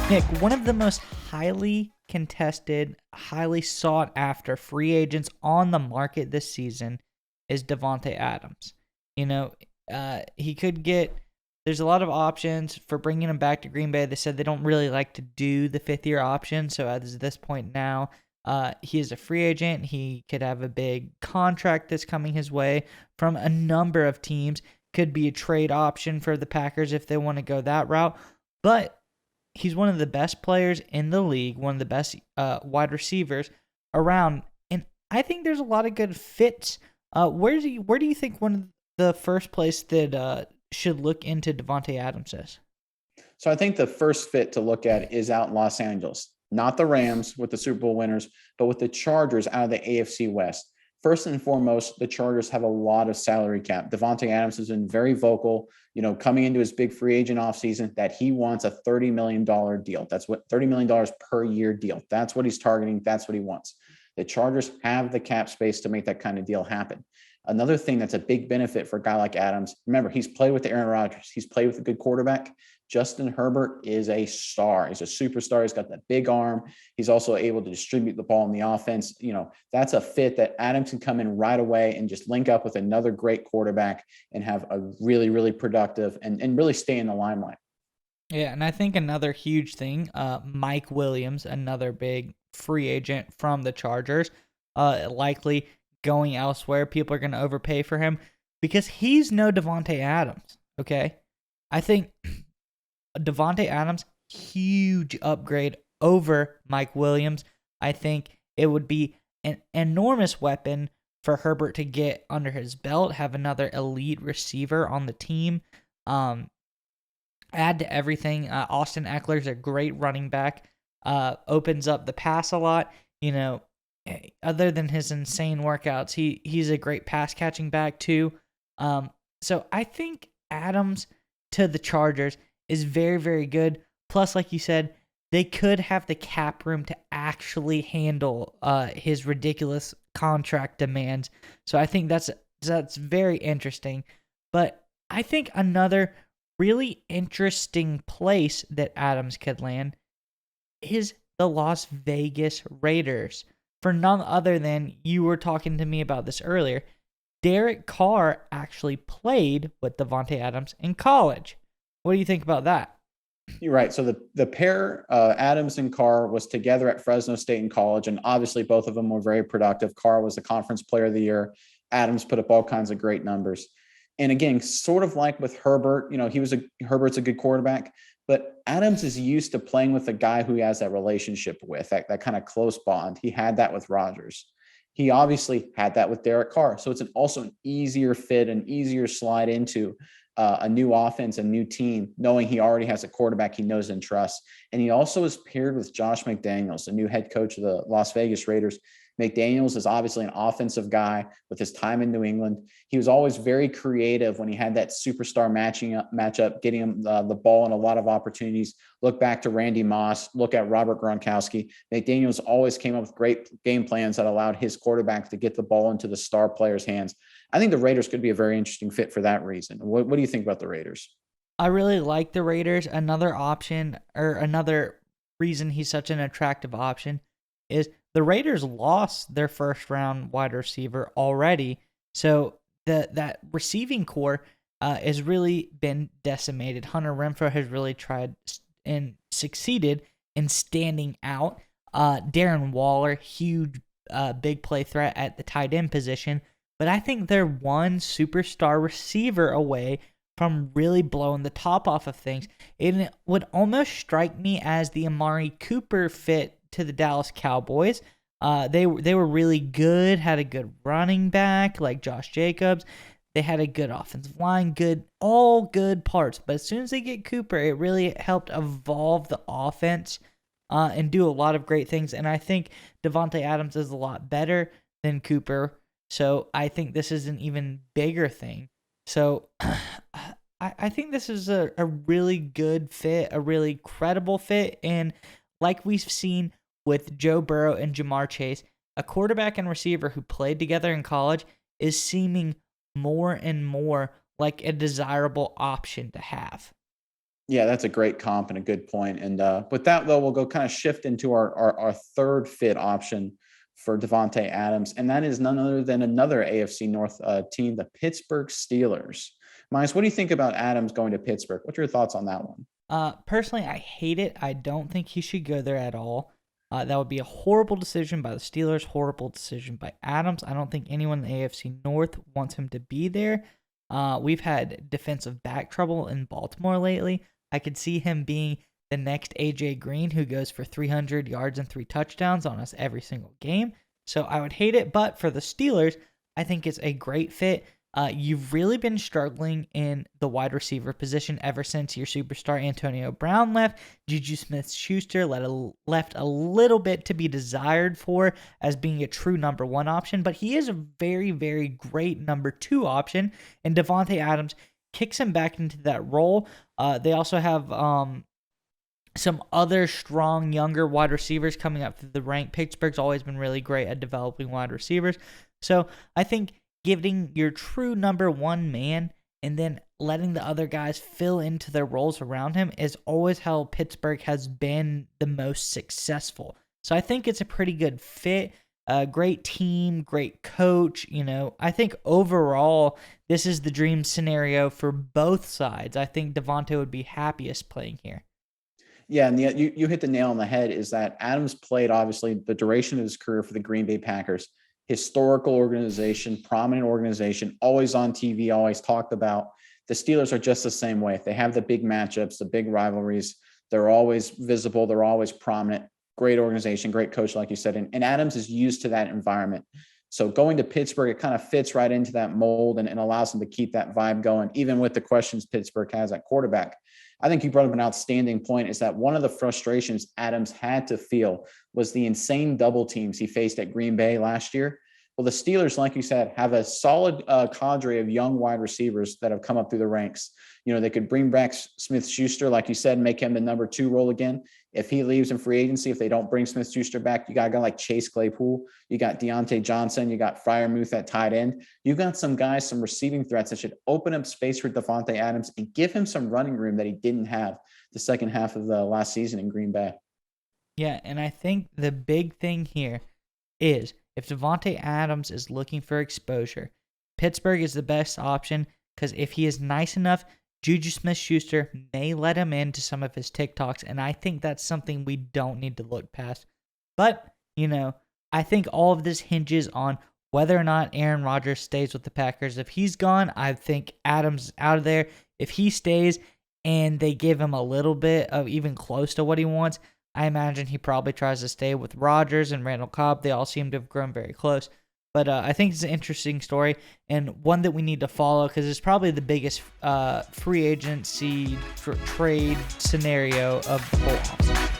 Nick, one of the most highly contested, highly sought after free agents on the market this season is Davante Adams. You know, he could get. There's a lot of options for bringing him back to Green Bay. They said they don't really like to do the fifth-year option. So at this point now, he is a free agent. He could have a big contract that's coming his way from a number of teams. Could be a trade option for the Packers if they want to go that route. But he's one of the best players in the league, one of the best wide receivers around, and I think there's a lot of good fits. Where do you think one of the first place that should look into Davante Adams is? So I think the first fit to look at is out in Los Angeles, not the Rams with the Super Bowl winners, but with the Chargers out of the AFC West. First and foremost, the Chargers have a lot of salary cap. Davante Adams has been very vocal, coming into his big free agent offseason that he wants a $30 million deal. That's what $30 million per year deal. That's what he's targeting. That's what he wants. The Chargers have the cap space to make that kind of deal happen. Another thing that's a big benefit for a guy like Adams, remember, he's played with Aaron Rodgers. He's played with a good quarterback. Justin Herbert is a star. He's a superstar. He's got that big arm. He's also able to distribute the ball in the offense. That's a fit that Adams can come in right away and just link up with another great quarterback and have a really, really productive and really stay in the limelight. Yeah, and I think another huge thing, Mike Williams, another big free agent from the Chargers, likely going elsewhere. People are going to overpay for him because he's no Davante Adams, okay? I think Davante Adams, huge upgrade over Mike Williams. I think it would be an enormous weapon for Herbert to get under his belt, have another elite receiver on the team. Add to everything. Austin Eckler's a great running back. Opens up the pass a lot. Other than his insane workouts, he's a great pass catching back too. So I think Adams to the Chargers is very, very good. Plus, like you said, they could have the cap room to actually handle his ridiculous contract demands. So I think that's very interesting. But I think another really interesting place that Adams could land is the Las Vegas Raiders. For none other than, you were talking to me about this earlier, Derek Carr actually played with Davante Adams in college. What do you think about that? You're right. So the pair, Adams and Carr, was together at Fresno State in college, and obviously both of them were very productive. Carr was the conference player of the year. Adams put up all kinds of great numbers. And again, sort of like with Herbert, Herbert's a good quarterback, but Adams is used to playing with a guy who he has that relationship with, that kind of close bond. He had that with Rodgers. He obviously had that with Derek Carr. So it's also an easier fit, an easier slide into a new offense, a new team, knowing he already has a quarterback he knows and trusts. And he also is paired with Josh McDaniels, the new head coach of the Las Vegas Raiders. McDaniels is obviously an offensive guy with his time in New England. He was always very creative when he had that superstar matchup, getting him the ball in a lot of opportunities. Look back to Randy Moss, look at Robert Gronkowski. McDaniels always came up with great game plans that allowed his quarterback to get the ball into the star players' hands. I think the Raiders could be a very interesting fit for that reason. What do you think about the Raiders? I really like the Raiders. Another option, or another reason he's such an attractive option, is the Raiders lost their first round wide receiver already. So that receiving core has really been decimated. Hunter Renfrow has really tried and succeeded in standing out. Darren Waller, huge big play threat at the tight end position. But I think they're one superstar receiver away from really blowing the top off of things. It would almost strike me as the Amari Cooper fit to the Dallas Cowboys. They were really good, had a good running back like Josh Jacobs. They had a good offensive line, all good parts. But as soon as they get Cooper, it really helped evolve the offense and do a lot of great things. And I think Davante Adams is a lot better than Cooper. So I think this is an even bigger thing. So I think this is a really good fit, a really credible fit. And like we've seen with Joe Burrow and Jamar Chase, a quarterback and receiver who played together in college is seeming more and more like a desirable option to have. Yeah, that's a great comp and a good point. And with that, though, we'll go kind of shift into our third fit option for Davante Adams, and that is none other than another AFC North team, the Pittsburgh Steelers. Miles, what do you think about Adams going to Pittsburgh? What's your thoughts on that one? Personally, I hate it. I don't think he should go there at all. That would be a horrible decision by the Steelers, horrible decision by Adams. I don't think anyone in the AFC North wants him to be there. We've had defensive back trouble in Baltimore lately. I could see him being the next AJ Green, who goes for 300 yards and 3 touchdowns on us every single game. So I would hate it. But for the Steelers, I think it's a great fit. You've really been struggling in the wide receiver position ever since your superstar Antonio Brown left. Juju Smith-Schuster left a little bit to be desired for as being a true number one option, but he is a very, very great number two option, and Davante Adams kicks him back into that role. They also have some other strong younger wide receivers coming up through the rank. Pittsburgh's always been really great at developing wide receivers. So I think giving your true number one man and then letting the other guys fill into their roles around him is always how Pittsburgh has been the most successful. So I think it's a pretty good fit. Great team, great coach. I think overall this is the dream scenario for both sides. I think Davante would be happiest playing here. Yeah, and you hit the nail on the head. Is that Adams played obviously the duration of his career for the Green Bay Packers. Historical organization, prominent organization, always on TV, always talked about. The Steelers are just the same way. They have the big matchups, the big rivalries. They're always visible. They're always prominent. Great organization, great coach, like you said. And Adams is used to that environment. So going to Pittsburgh, it kind of fits right into that mold and allows him to keep that vibe going, even with the questions Pittsburgh has at quarterback. I think you brought up an outstanding point, is that one of the frustrations Adams had to feel was the insane double teams he faced at Green Bay last year. Well, the Steelers, like you said, have a solid cadre of young wide receivers that have come up through the ranks. They could bring back Smith-Schuster, like you said, make him the number 2 role again. If he leaves in free agency, if they don't bring Smith-Schuster back, you got a guy like Chase Claypool. You got Deontay Johnson. You got Freiermuth at tight end. You've got some guys, some receiving threats that should open up space for Davante Adams and give him some running room that he didn't have the second half of the last season in Green Bay. Yeah, and I think the big thing here is if Davante Adams is looking for exposure, Pittsburgh is the best option because if he is nice enough, Juju Smith-Schuster may let him into some of his TikToks, and I think that's something we don't need to look past. But, I think all of this hinges on whether or not Aaron Rodgers stays with the Packers. If he's gone, I think Adams is out of there. If he stays and they give him a little bit of even close to what he wants, I imagine he probably tries to stay with Rodgers and Randall Cobb. They all seem to have grown very close. But I think it's an interesting story and one that we need to follow because it's probably the biggest free agency trade scenario of the whole offseason.